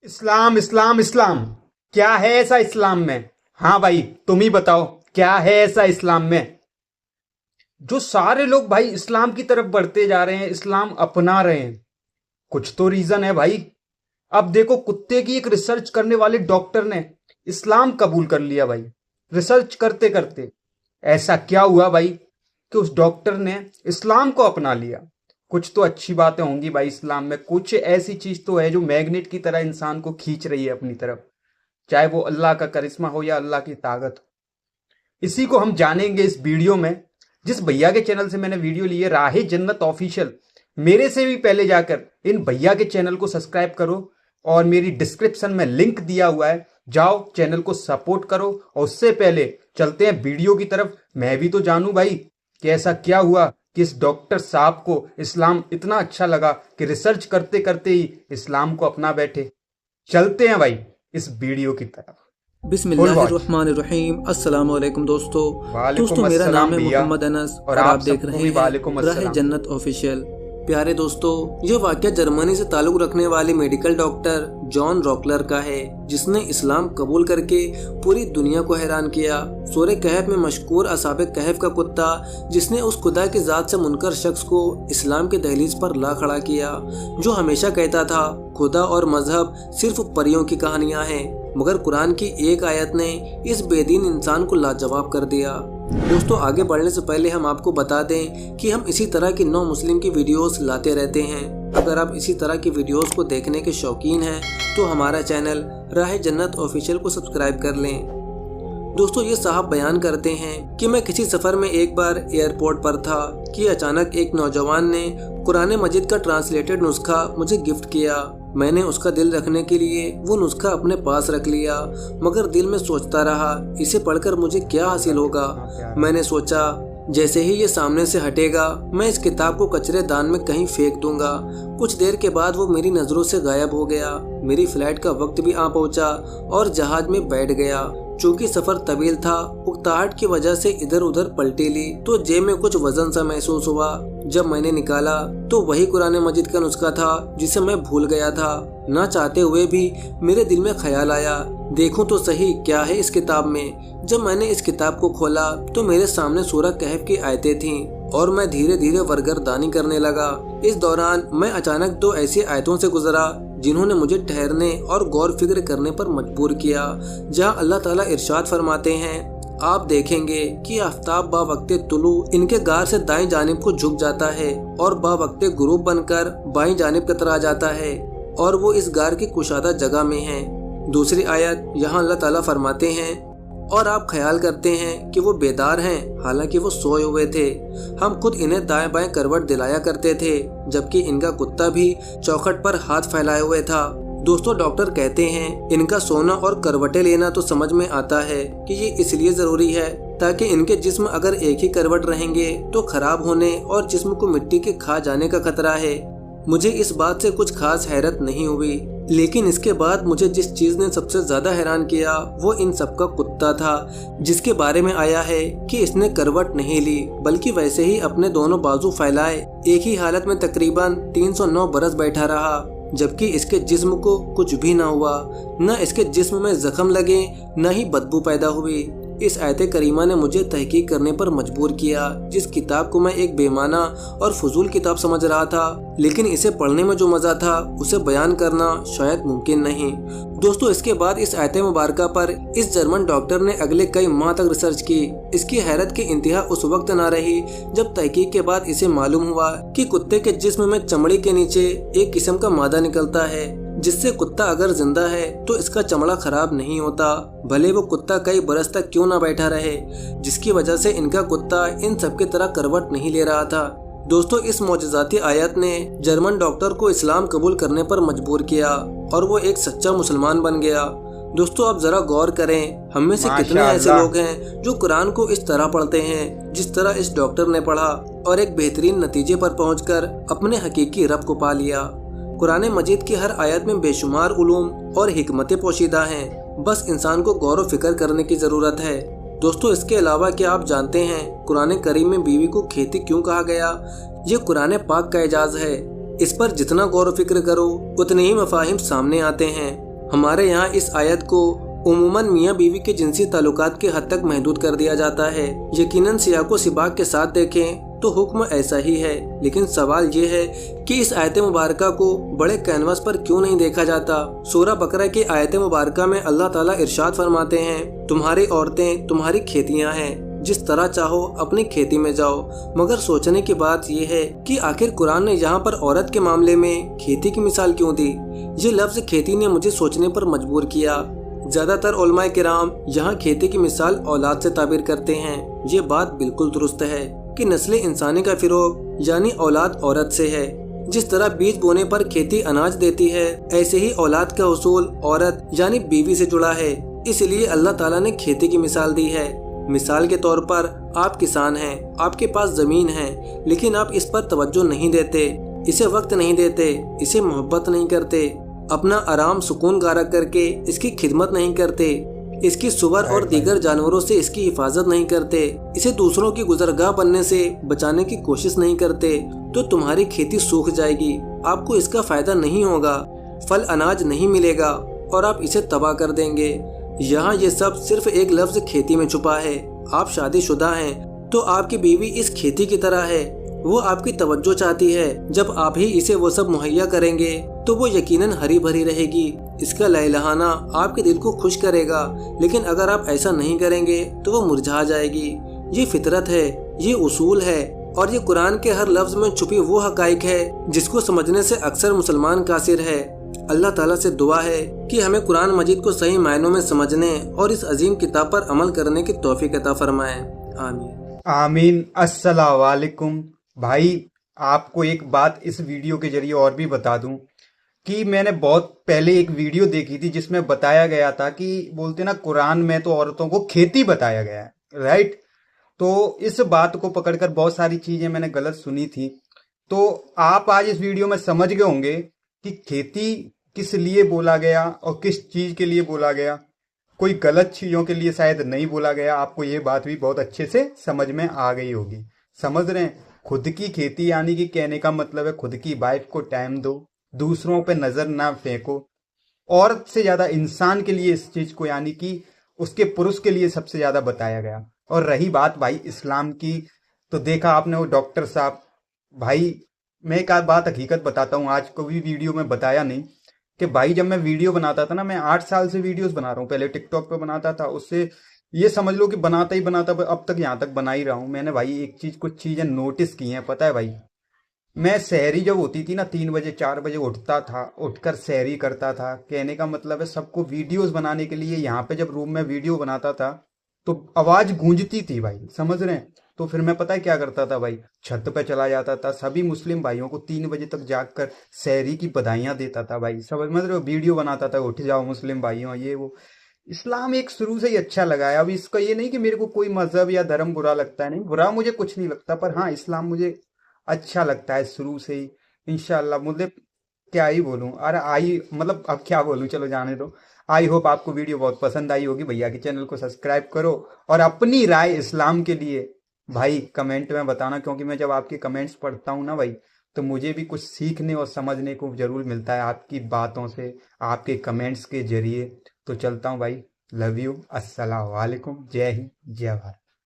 इस्लाम इस्लाम इस्लाम। क्या है ऐसा इस्लाम में? हाँ भाई, तुम ही बताओ, क्या है ऐसा इस्लाम में जो सारे लोग भाई इस्लाम की तरफ बढ़ते जा रहे हैं, इस्लाम अपना रहे हैं? कुछ तो रीजन है भाई। अब देखो, कुत्ते की एक रिसर्च करने वाले डॉक्टर ने इस्लाम कबूल कर लिया भाई, रिसर्च करते करते। ऐसा क्या हुआ भाई कि उस डॉक्टर ने इस्लाम को अपना लिया? कुछ तो अच्छी बातें होंगी भाई इस्लाम में, कुछ ऐसी चीज तो है जो मैग्नेट की तरह इंसान को खींच रही है अपनी तरफ, चाहे वो अल्लाह का करिश्मा हो या अल्लाह की ताकत हो। इसी को हम जानेंगे इस वीडियो में। जिस भैया के चैनल से मैंने वीडियो ली है, राहे जन्नत ऑफिशियल, मेरे से भी पहले जाकर इन भैया के चैनल को सब्सक्राइब करो और मेरी डिस्क्रिप्शन में लिंक दिया हुआ है, जाओ चैनल को सपोर्ट करो। और उससे पहले चलते हैं वीडियो की तरफ। मैं भी तो जानूं भाई कि ऐसा क्या हुआ कि इस डॉक्टर साहब को इस्लाम इतना अच्छा लगा कि रिसर्च करते करते ही इस्लाम को अपना बैठे। चलते हैं भाई इस वीडियो की तरफ। बिस्मिल्लाहिर्रहमानिर्रहीम। अस्सलाम वालेकुम दोस्तों मेरा नाम है मोहम्मद अनस और आप देख रहे हैं राहे जन्नत ऑफिशियल। प्यारे दोस्तों, यह वाक़या जर्मनी से ताल्लुक़ रखने वाले मेडिकल डॉक्टर जॉन रॉकलर का है, जिसने इस्लाम कबूल करके पूरी दुनिया को हैरान किया। सूरह कहफ में मशकूर असहाबे कहफ का कुत्ता, जिसने उस खुदा की ज़ात से मुनकर शख्स को इस्लाम के दहलीज पर ला खड़ा किया, जो हमेशा कहता था खुदा और मजहब सिर्फ परियों की कहानियां हैं, मगर कुरान की एक आयत ने इस बेदीन इंसान को लाजवाब कर दिया। दोस्तों, आगे बढ़ने से पहले हम आपको बता दें कि हम इसी तरह की नौ मुस्लिम की वीडियोस लाते रहते हैं। अगर आप इसी तरह की वीडियोस को देखने के शौकीन हैं तो हमारा चैनल राहे जन्नत ऑफिशियल को सब्सक्राइब कर लें। दोस्तों, ये साहब बयान करते हैं कि मैं किसी सफर में एक बार एयरपोर्ट पर था कि अचानक एक नौजवान ने कुरान मजीद का ट्रांसलेटेड नुस्खा मुझे गिफ्ट किया। मैंने उसका दिल रखने के लिए वो नुस्खा अपने पास रख लिया, मगर दिल में सोचता रहा इसे पढ़कर मुझे क्या हासिल होगा। मैंने सोचा जैसे ही ये सामने से हटेगा मैं इस किताब को कचरे दान में कहीं फेंक दूंगा। कुछ देर के बाद वो मेरी नजरों से गायब हो गया। मेरी फ्लाइट का वक्त भी आ पहुंचा और जहाज में बैठ गया। चूंकि सफर तवील था, उकताहट की वजह से इधर उधर पलटी ली तो जेब में कुछ वजन सा महसूस हुआ। जब मैंने निकाला तो वही कुरान मजीद का नुस्खा था जिसे मैं भूल गया था। ना चाहते हुए भी मेरे दिल में ख्याल आया, देखूं तो सही क्या है इस किताब में। जब मैंने इस किताब को खोला तो मेरे सामने सूरह कहफ की आयतें थीं और मैं धीरे धीरे वरगर्दानी करने लगा। इस दौरान मैं अचानक दो ऐसी आयतों से गुजरा जिन्होंने मुझे ठहरने और गौर फिक्र करने पर मजबूर किया, जहां अल्लाह ताला इरशाद फरमाते हैं, आप देखेंगे कि आफ्ताब बावक्ते तुलू इनके गार से दाएं जानिब को झुक जाता है और बावक्ते गुरूब बनकर बाईं जानिब कतरा जाता है और वो इस गार की कुशादा जगह में है। दूसरी आयत यहाँ अल्लाह ताला फरमाते हैं, और आप ख्याल करते हैं कि वो बेदार हैं, हालांकि वो सोए हुए थे। हम खुद इन्हें दाएं बाएं करवट दिलाया करते थे, जबकि इनका कुत्ता भी चौखट पर हाथ फैलाए हुए था। दोस्तों, डॉक्टर कहते हैं इनका सोना और करवटें लेना तो समझ में आता है कि ये इसलिए जरूरी है ताकि इनके जिस्म अगर एक ही करवट रहेंगे तो खराब होने और जिस्म को मिट्टी के खा जाने का खतरा है। मुझे इस बात से कुछ खास हैरत नहीं हुई, लेकिन इसके बाद मुझे जिस चीज ने सबसे ज्यादा हैरान किया वो इन सबका कुत्ता था, जिसके बारे में आया है कि इसने करवट नहीं ली बल्कि वैसे ही अपने दोनों बाजू फैलाए एक ही हालत में तकरीबन 309 बरस बैठा रहा, जबकि इसके जिस्म को कुछ भी ना हुआ। न इसके जिस्म में जख्म लगे न ही बदबू पैदा हुई। इस आयत करीमा ने मुझे तहकीक करने पर मजबूर किया। जिस किताब को मैं एक बेमाना और फजूल किताब समझ रहा था, लेकिन इसे पढ़ने में जो मजा था उसे बयान करना शायद मुमकिन नहीं। दोस्तों, इसके बाद इस आयत मुबारका पर इस जर्मन डॉक्टर ने अगले कई माह तक रिसर्च की। इसकी हैरत की इंतहा उस वक्त न रही जब तहकीक के बाद इसे मालूम हुआ कि कुत्ते के जिस्म में चमड़ी के नीचे एक किस्म का मादा निकलता है, जिससे कुत्ता अगर जिंदा है तो इसका चमड़ा खराब नहीं होता, भले वो कुत्ता कई बरस तक क्यों ना बैठा रहे, जिसकी वजह से इनका कुत्ता इन सब की तरह करवट नहीं ले रहा था। दोस्तों, इस मौजज़ाती आयत ने जर्मन डॉक्टर को इस्लाम कबूल करने पर मजबूर किया और वो एक सच्चा मुसलमान बन गया। दोस्तों, आप जरा गौर करें, हम में से कितने ऐसे लोग हैं जो कुरान को इस तरह पढ़ते हैं जिस तरह इस डॉक्टर ने पढ़ा और एक बेहतरीन नतीजे पर पहुंचकर अपने हकीकी रब को पा लिया। कुरान मजीद की हर आयत में बेशुमार उलूम और हिकमतें पोशीदा हैं, बस इंसान को गौर व फिक्र करने की जरूरत है। दोस्तों, इसके अलावा क्या आप जानते हैं कुरान करीम में बीवी को खेती क्यों कहा गया? ये कुरान पाक का एजाज है। इस पर जितना गौर व फिक्र करो उतने ही मफाहिम सामने आते हैं। हमारे यहाँ इस आयत को उमूमन मियाँ बीवी के जिनसी ताल्लुकात के हद तक महदूद कर दिया जाता है। यकीनन सियाको सिबाक के साथ देखें तो हुक्म ऐसा ही है, लेकिन सवाल ये है कि इस आयत मुबारका को बड़े कैनवस पर क्यों नहीं देखा जाता। सूरह बकरा की आयत मुबारका में अल्लाह ताला इरशाद फरमाते हैं, तुम्हारी औरतें तुम्हारी खेतियां हैं, जिस तरह चाहो अपनी खेती में जाओ। मगर सोचने की बात यह है कि आखिर कुरान ने यहाँ पर औरत के मामले में खेती की मिसाल क्यों दी। ये लफ्ज खेती ने मुझे सोचने पर मजबूर किया। ज्यादातर उलमाए किराम यहाँ खेती की मिसाल औलाद से ताबीर करते हैं। ये बात बिल्कुल दुरुस्त है कि नस्ल इंसानी का फिरोग यानी औलाद औरत से है। जिस तरह बीज बोने पर खेती अनाज देती है, ऐसे ही औलाद का हुसूल औरत यानी बीवी से जुड़ा है। इसलिए अल्लाह ताला ने खेती की मिसाल दी है। मिसाल के तौर पर आप किसान हैं, आपके पास जमीन है, लेकिन आप इस पर तवज्जो नहीं देते, इसे वक्त नहीं देते, इसे मोहब्बत नहीं करते, अपना आराम सुकून गारक करके इसकी खिदमत नहीं करते, इसकी सुअर और दीगर जानवरों से इसकी हिफाजत नहीं करते, इसे दूसरों की गुजरगाह बनने से बचाने की कोशिश नहीं करते, तो तुम्हारी खेती सूख जाएगी, आपको इसका फायदा नहीं होगा, फल अनाज नहीं मिलेगा और आप इसे तबाह कर देंगे। यहाँ ये सब सिर्फ एक लफ्ज खेती में छुपा है। आप शादीशुदा हैं तो आपकी बीवी इस खेती की तरह है, वो आपकी तवज्जो चाहती है। जब आप ही इसे वो सब मुहैया करेंगे तो वो यकीनन हरी भरी रहेगी, इसका लहलहाना आपके दिल को खुश करेगा। लेकिन अगर आप ऐसा नहीं करेंगे तो वो मुरझा जाएगी। ये फितरत है, ये उसूल है और ये कुरान के हर लफ्ज में छुपी वो हकाइक है जिसको समझने से अक्सर मुसलमान कासिर है। अल्लाह ताला से दुआ है कि हमें कुरान मजीद को सही मायनों में समझने और इस अजीम किताब पर अमल करने की तौफीक अता फरमाए। आमीन आमीन। अस्सलाम वालेकुम। भाई आपको एक बात इस वीडियो के जरिए और भी बता दूं कि मैंने बहुत पहले एक वीडियो देखी थी जिसमें बताया गया था कि बोलते ना कुरान में तो औरतों को खेती बताया गया है, राइट। तो इस बात को पकड़कर बहुत सारी चीजें मैंने गलत सुनी थी। तो आप आज इस वीडियो में समझ गए होंगे कि खेती किस लिए बोला गया और किस चीज के लिए बोला गया। कोई गलत चीजों के लिए शायद नहीं बोला गया। आपको ये बात भी बहुत अच्छे से समझ में आ गई होगी। समझ रहे हैं? खुद की खेती यानी कि कहने का मतलब है खुद की वाइफ को टाइम दो, दूसरों पे नजर ना फेंको। औरत से ज्यादा इंसान के लिए इस चीज को यानी कि उसके पुरुष के लिए सबसे ज्यादा बताया गया। और रही बात भाई इस्लाम की, तो देखा आपने वो डॉक्टर साहब। भाई मैं एक बात हकीकत बताता हूँ, आज को भी वीडियो में बताया नहीं कि भाई जब मैं वीडियो बनाता था ना, मैं 8 साल से वीडियोस बना रहा हूँ। पहले टिकटॉक पे बनाता था, उससे ये समझ लो कि बनाता ही बनाता अब तक यहाँ तक बना ही रहा हूँ। मैंने भाई एक चीज कुछ चीजें नोटिस की हैं। पता है भाई, मैं सहरी जब होती थी ना 3 बजे 4 बजे उठता था, उठकर सहरी करता था। कहने का मतलब है सबको वीडियोस बनाने के लिए यहाँ पे जब रूम में वीडियो बनाता था तो आवाज गूंजती थी भाई, समझ रहे हैं। तो फिर मैं पता है क्या करता था भाई, छत पे चला जाता था, सभी मुस्लिम भाइयों को 3 बजे तक जागकर सहरी की बधाइयां देता था भाई। समझ रहे हो? वीडियो बनाता था, उठ जाओ मुस्लिम भाइयों, ये वो। इस्लाम एक शुरू से ही अच्छा लगा है। अब इसका ये नहीं कि मेरे को कोई मजहब या धर्म बुरा लगता है, नहीं बुरा मुझे कुछ नहीं लगता, पर हाँ इस्लाम मुझे अच्छा लगता है शुरू से ही। इंशाल्लाह मुझे क्या ही बोलूं, अरे आई मतलब अब क्या बोलूं, चलो जाने दो। आई होप आपको वीडियो बहुत पसंद आई होगी। भैया के चैनल को सब्सक्राइब करो और अपनी राय इस्लाम के लिए भाई कमेंट में बताना, क्योंकि मैं जब आपके कमेंट्स पढ़ता हूँ ना भाई, तो मुझे भी कुछ सीखने और समझने को जरूर मिलता है आपकी बातों से, आपके कमेंट्स के जरिए। तो चलता हूँ भाई, लव यू, अस्सलाम वालेकुम, जय हिंद, जय भारत।